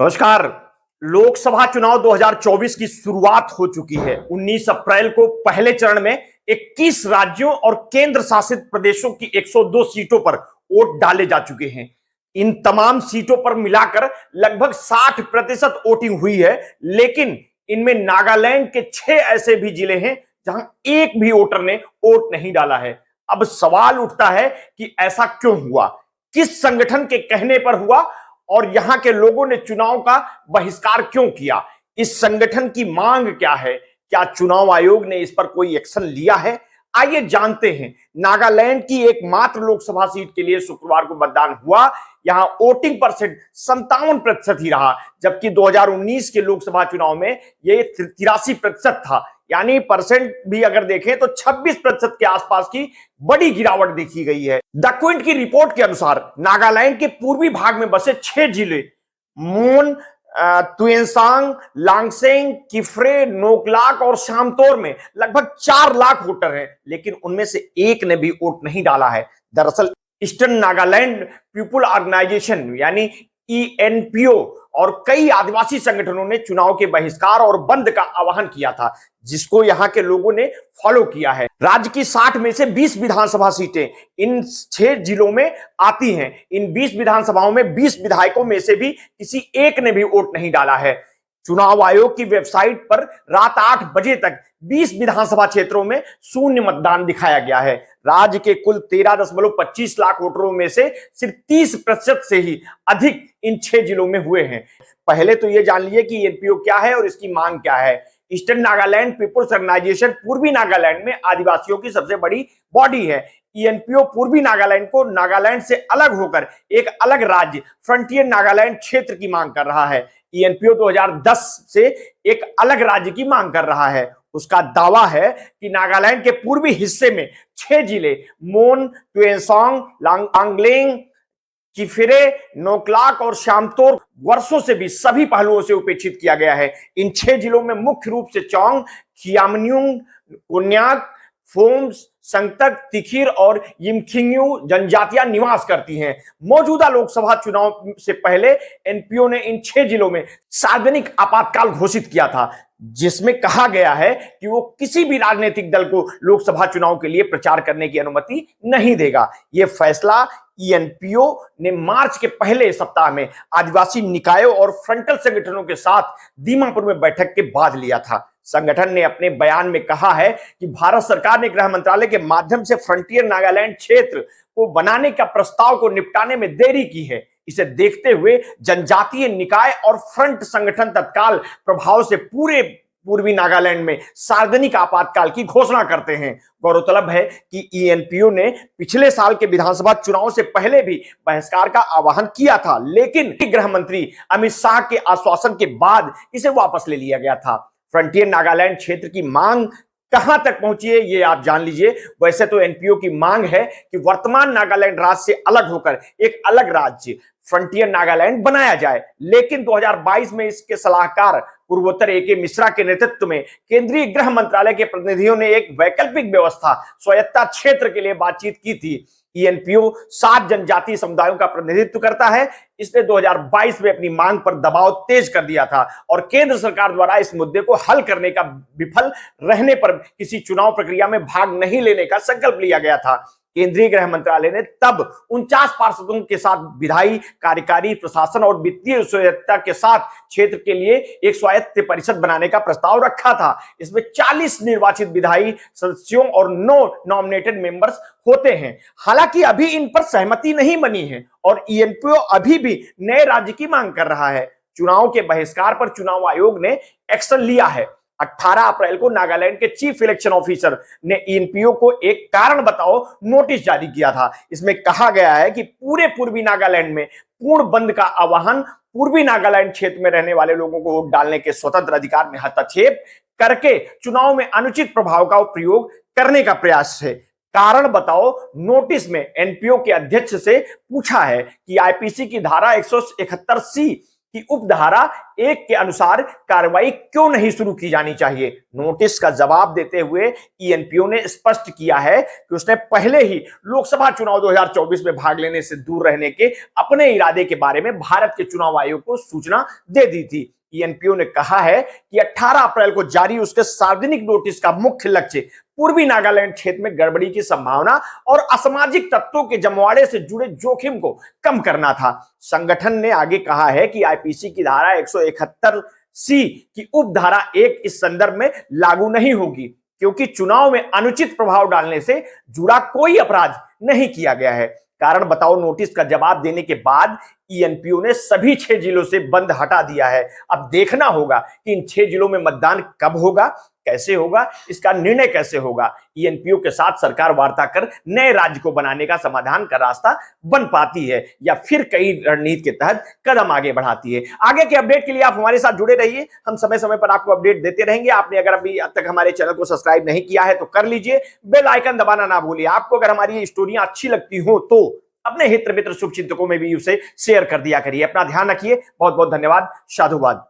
नमस्कार। लोकसभा चुनाव 2024 की शुरुआत हो चुकी है। 19 अप्रैल को पहले चरण में 21 राज्यों और केंद्र शासित प्रदेशों की 102 सीटों पर वोट डाले जा चुके हैं। इन तमाम सीटों पर मिलाकर लगभग 60% वोटिंग हुई है, लेकिन इनमें नागालैंड के 6 ऐसे भी जिले हैं जहां एक भी वोटर ने वोट नहीं डाला है। अब सवाल उठता है कि ऐसा क्यों हुआ, किस संगठन के कहने पर हुआ और यहां के लोगों ने चुनाव का बहिष्कार क्यों किया। इस संगठन की मांग क्या है, क्या चुनाव आयोग ने इस पर कोई एक्शन लिया है? आइए जानते हैं। नागालैंड की एकमात्र लोकसभा सीट के लिए शुक्रवार को मतदान हुआ। यहां वोटिंग परसेंट 57% ही रहा, जबकि 2019 के लोकसभा चुनाव में यह 83% था। यानी परसेंट भी अगर देखें तो 26% के आसपास की बड़ी गिरावट देखी गई है। द क्विंट की रिपोर्ट के अनुसार नागालैंड के पूर्वी भाग में बसे 6 जिले मोन, तुएनसांग, लांगसेंग, किफ्रे, नोकलाक और शामतोर में लगभग 4 लाख वोटर हैं, लेकिन उनमें से एक ने भी वोट नहीं डाला है। दरअसल ईस्टर्न नागालैंड पीपुल ऑर्गेनाइजेशन यानी ईएनपीओ और कई आदिवासी संगठनों ने चुनाव के बहिष्कार और बंद का आह्वान किया था, जिसको यहां के लोगों ने फॉलो किया है। राज्य की 60 में से 20 विधानसभा सीटें इन 6 जिलों में आती हैं। इन 20 विधानसभाओं में 20 विधायकों में से भी किसी एक ने भी वोट नहीं डाला है। चुनाव आयोग की वेबसाइट पर रात 8 बजे तक 20 विधानसभा क्षेत्रों में शून्य मतदान दिखाया गया है। राज्य के कुल 13.25 लाख वोटरों में से सिर्फ 30% से ही अधिक इन 6 जिलों में हुए हैं। पहले तो यह जान लीजिए कि एनपीओ क्या है और इसकी मांग क्या है। ईस्टर्न नागालैंड पीपुल्स ऑर्गेनाइजेशन पूर्वी नागालैंड में आदिवासियों की सबसे बड़ी बॉडी है। ईएनपीओ पूर्वी नागालैंड को नागालैंड से अलग होकर एक अलग राज्य फ्रंटियर नागालैंड क्षेत्र की मांग कर रहा है। ईएनपीओ 2010 से एक अलग राज्य की मांग कर रहा है। उसका दावा है कि नागालैंड के पूर्वी हिस्से में 6 जिले मोन, तुएनसांग, लांगलेंग, किफिरे, नोकलाक और शामतोर वर्षों से भी सभी पहलुओं से उपेक्षित किया गया है। इन 6 जिलों में मुख्य रूप से चौंग, खियामन्युंग, कोन्याक, फोम्स, संगतक, तिखिर और यिमखिंगयू जनजातियां निवास करती हैं। मौजूदा लोकसभा चुनाव से पहले एनपीओ ने इन 6 जिलों में सार्वजनिक आपातकाल घोषित किया था, जिसमें कहा गया है कि वो किसी भी राजनीतिक दल को लोकसभा चुनाव के लिए प्रचार करने की अनुमति नहीं देगा। यह फैसला ईएनपीओ ने मार्च के पहले सप्ताह में आदिवासी निकायों और फ्रंटल संगठनों के साथ दीमापुर में बैठक के बाद लिया था। संगठन ने अपने बयान में कहा है कि भारत सरकार ने गृह मंत्रालय के माध्यम से फ्रंटियर नागालैंड क्षेत्र को बनाने का प्रस्ताव को निपटाने में देरी की है। इसे देखते हुए जनजातीय निकाय और फ्रंट संगठन तत्काल प्रभाव से पूरे पूर्वी नागालैंड में सार्वजनिक आपातकाल की घोषणा करते हैं। गौरतलब है कि ईएनपीओ ने पिछले साल के विधानसभा चुनाव से पहले भी बहिष्कार का आह्वान किया था, लेकिन गृह मंत्री अमित शाह के आश्वासन के बाद इसे वापस ले लिया गया था। फ्रंटियर नागालैंड क्षेत्र की मांग कहां तक पहुंची है ये आप जान लीजिए। वैसे तो एनपीओ की मांग है कि वर्तमान नागालैंड राज्य से अलग होकर एक अलग राज्य फ्रंटियर नागालैंड बनाया जाए, लेकिन 2022 में इसके सलाहकार पूर्वोत्तर एके मिश्रा के नेतृत्व में केंद्रीय गृह मंत्रालय के प्रतिनिधियों ने एक वैकल्पिक व्यवस्था स्वायत्ता क्षेत्र के लिए बातचीत की थी। ईएनपीओ 7 जनजातीय समुदायों का प्रतिनिधित्व करता है। इसने 2022 में अपनी मांग पर दबाव तेज कर दिया था और केंद्र सरकार द्वारा इस मुद्दे को हल करने का विफल रहने पर किसी चुनाव प्रक्रिया में भाग नहीं लेने का संकल्प लिया गया था। केंद्रीय गृह मंत्रालय ने तब 49 पार्षदों के साथ विधायी, कार्यकारी, प्रशासन और वित्तीय स्वायत्तता के साथ क्षेत्र के लिए एक स्वायत्त परिषद बनाने का प्रस्ताव रखा था। इसमें 40 निर्वाचित विधायी सदस्यों और 9 नॉमिनेटेड मेंबर्स होते हैं। हालांकि अभी इन पर सहमति नहीं बनी है और ईएनपीओ अभी भी नए राज्य की मांग कर रहा है। चुनाव के बहिष्कार पर चुनाव आयोग ने एक्शन लिया है। 18 अप्रैल को नागालैंड के चीफ इलेक्शन ऑफिसर ने ईएनपीओ को एक कारण बताओ नोटिस जारी किया था। इसमें कहा गया है कि पूरे पूर्वी नागालैंड में पूर्ण बंद का आह्वान पूर्वी नागालैंड क्षेत्र में रहने वाले लोगों को वोट डालने के स्वतंत्र अधिकार में हस्तक्षेप करके चुनाव में अनुचित प्रभाव का प्रयोग करने का प्रयास है। कारण बताओ नोटिस में एनपीओ के अध्यक्ष से पूछा है कि आईपीसी की धारा 171C की उपधारा 1 के अनुसार कार्रवाई क्यों नहीं शुरू की जानी चाहिए। नोटिस का जवाब देते हुए ईएनपीओ ने स्पष्ट किया है कि उसने पहले ही लोकसभा चुनाव 2024 में भाग लेने से दूर रहने के अपने इरादे के बारे में भारत के चुनाव आयोग को सूचना दे दी थी। ईएनपीओ ने कहा है कि 18 अप्रैल को जारी उसके सार्वजनिक नोटिस का मुख्य लक्ष्य पूर्वी नागालैंड क्षेत्र में गड़बड़ी की संभावना और असामाजिक तत्वों के जमवाड़े से जुड़े जोखिम को कम करना था। संगठन ने आगे कहा है कि आईपीसी की धारा 171 सी की उपधारा 1 इस संदर्भ में लागू नहीं होगी, क्योंकि चुनाव में अनुचित प्रभाव डालने से जुड़ा कोई अपराध नहीं किया गया है। कारण बताओ नोटिस का जवाब देने के बाद ईएनपीओ ने सभी 6 जिलों से बंद हटा दिया है। अब देखना होगा कि इन 6 जिलों में मतदान कब होगा, कैसे होगा, इसका निर्णय कैसे होगा। ईएनपीओ के साथ सरकार वार्ता कर नए राज्य को बनाने का समाधान का रास्ता बन पाती है या फिर कई रणनीति के तहत कदम आगे बढ़ाती है। आगे के अपडेट के लिए आप हमारे साथ जुड़े रहिए, हम समय समय पर आपको अपडेट देते रहेंगे। आपने अगर अभी अब तक हमारे चैनल को सब्सक्राइब नहीं किया है तो कर लीजिए, बेल आइकन दबाना ना भूलिए। आपको अगर हमारी ये स्टोरियां अच्छी लगती हो तो अपने हित मित्र शुभचिंतकों में भी उसे शेयर कर दिया करिए। अपना ध्यान रखिए। बहुत बहुत धन्यवाद। साधुवाद।